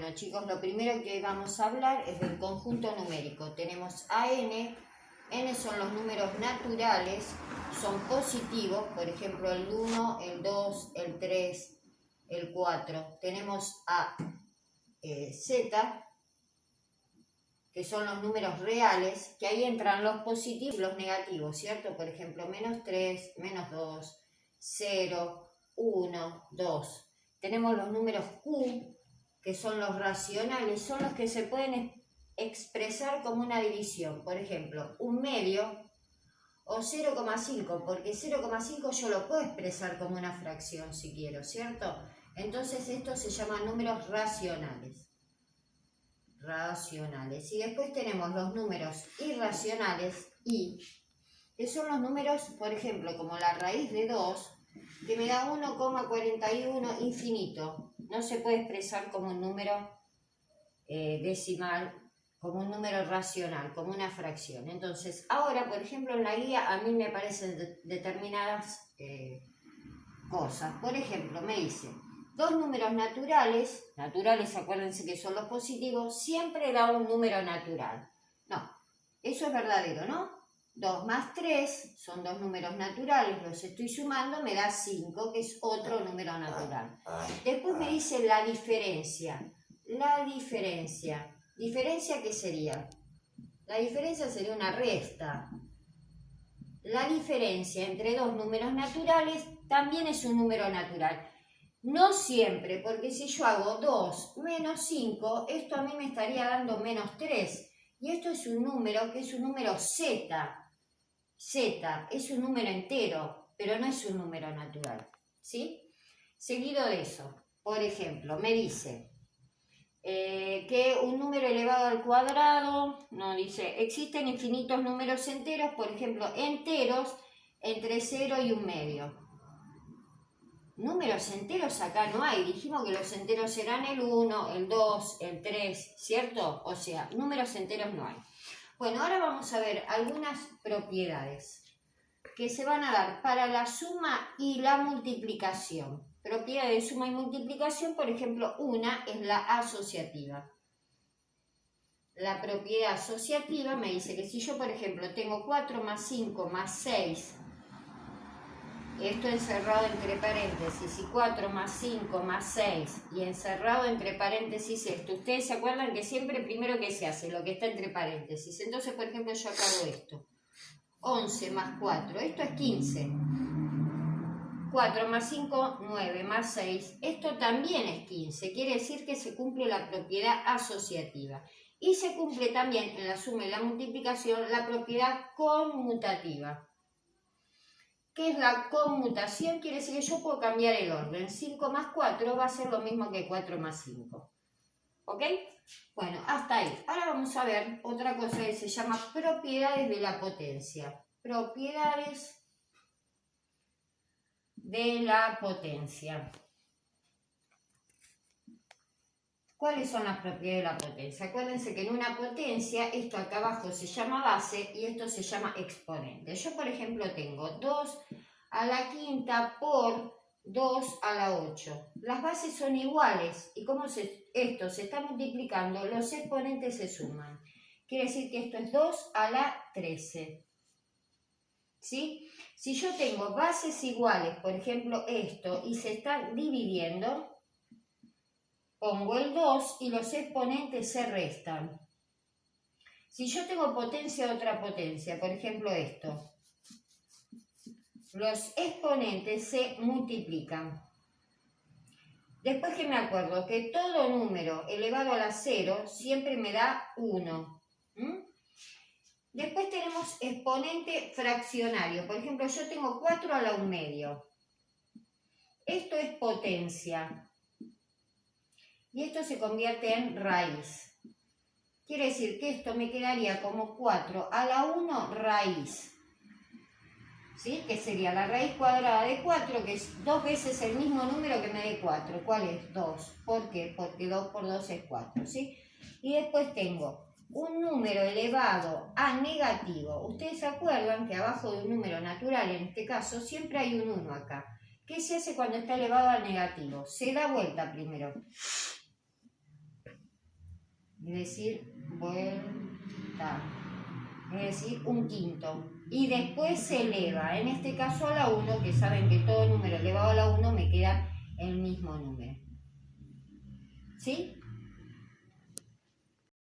Bueno chicos, lo primero que vamos a hablar es del conjunto numérico. Tenemos a n, n son los números naturales, son positivos, por ejemplo el 1, el 2, el 3, el 4. Tenemos a z, que son los números reales, que ahí entran los positivos y los negativos, ¿cierto? Por ejemplo, menos 3, menos 2, 0, 1, 2. Tenemos los números q, que son los racionales, son los que se pueden expresar como una división. Por ejemplo, un medio o 0,5, porque 0,5 yo lo puedo expresar como una fracción si quiero, ¿cierto? Entonces estos se llaman números racionales. Y después tenemos los números irracionales, i, que son los números, por ejemplo, como la raíz de 2, que me da 1,41 infinito. No se puede expresar como un número decimal, como un número racional, como una fracción. Entonces, ahora, por ejemplo, en la guía a mí me aparecen determinadas cosas. Por ejemplo, me dice, dos números naturales, acuérdense que son los positivos, siempre da un número natural. No, eso es verdadero, ¿no? 2 más 3 son dos números naturales, los estoy sumando, me da 5, que es otro número natural. Después me dice la diferencia. ¿Diferencia qué sería? La diferencia sería una resta. La diferencia entre dos números naturales también es un número natural. No siempre, porque si yo hago 2 menos 5, esto a mí me estaría dando menos 3. Y esto es un número que es un número z. Z es un número entero, pero no es un número natural, ¿sí? Seguido de eso, por ejemplo, me dice que un número elevado al cuadrado, no dice, existen infinitos números enteros, por ejemplo, enteros entre 0 y 1 medio. Números enteros acá no hay, dijimos que los enteros serán el 1, el 2, el 3, ¿cierto? O sea, números enteros no hay. Bueno, ahora vamos a ver algunas propiedades que se van a dar para la suma y la multiplicación. Propiedades de suma y multiplicación, por ejemplo, una es la asociativa. La propiedad asociativa me dice que si yo, por ejemplo, tengo 4 más 5 más 6, esto encerrado entre paréntesis, y 4 más 5 más 6, y encerrado entre paréntesis esto. Ustedes se acuerdan que siempre primero que se hace lo que está entre paréntesis. Entonces, por ejemplo, yo acá hago esto. 11 más 4, esto es 15. 4 más 5, 9 más 6, esto también es 15. Quiere decir que se cumple la propiedad asociativa. Y se cumple también en la suma y la multiplicación la propiedad conmutativa. ¿Qué es la conmutación? Quiere decir que yo puedo cambiar el orden. 5 más 4 va a ser lo mismo que 4 más 5. ¿Ok? Bueno, hasta ahí. Ahora vamos a ver otra cosa que se llama propiedades de la potencia. Propiedades de la potencia. ¿Cuáles son las propiedades de la potencia? Acuérdense que en una potencia, esto acá abajo se llama base y esto se llama exponente. Yo, por ejemplo, tengo 2 a la quinta por 2 a la 8. Las bases son iguales y como esto se está multiplicando, los exponentes se suman. Quiere decir que esto es 2 a la 13. ¿Sí? Si yo tengo bases iguales, por ejemplo esto, y se están dividiendo, pongo el 2 y los exponentes se restan. Si yo tengo potencia de otra potencia, por ejemplo esto, los exponentes se multiplican. Después que me acuerdo que todo número elevado a la 0 siempre me da 1. Después tenemos exponente fraccionario. Por ejemplo, yo tengo 4 a la 1 medio. Esto es potencia. Y esto se convierte en raíz. Quiere decir que esto me quedaría como 4 a la 1 raíz. ¿Sí? Que sería la raíz cuadrada de 4, que es 2 veces el mismo número que me dé 4. ¿Cuál es? 2. ¿Por qué? Porque 2 por 2 es 4. ¿Sí? Y después tengo un número elevado a negativo. Ustedes se acuerdan que abajo de un número natural, en este caso, siempre hay un 1 acá. ¿Qué se hace cuando está elevado al negativo? Se da vuelta primero. es decir, vuelta, es decir, un quinto. Y después se eleva, en este caso a la 1, que saben que todo número elevado a la 1 me queda el mismo número. ¿Sí?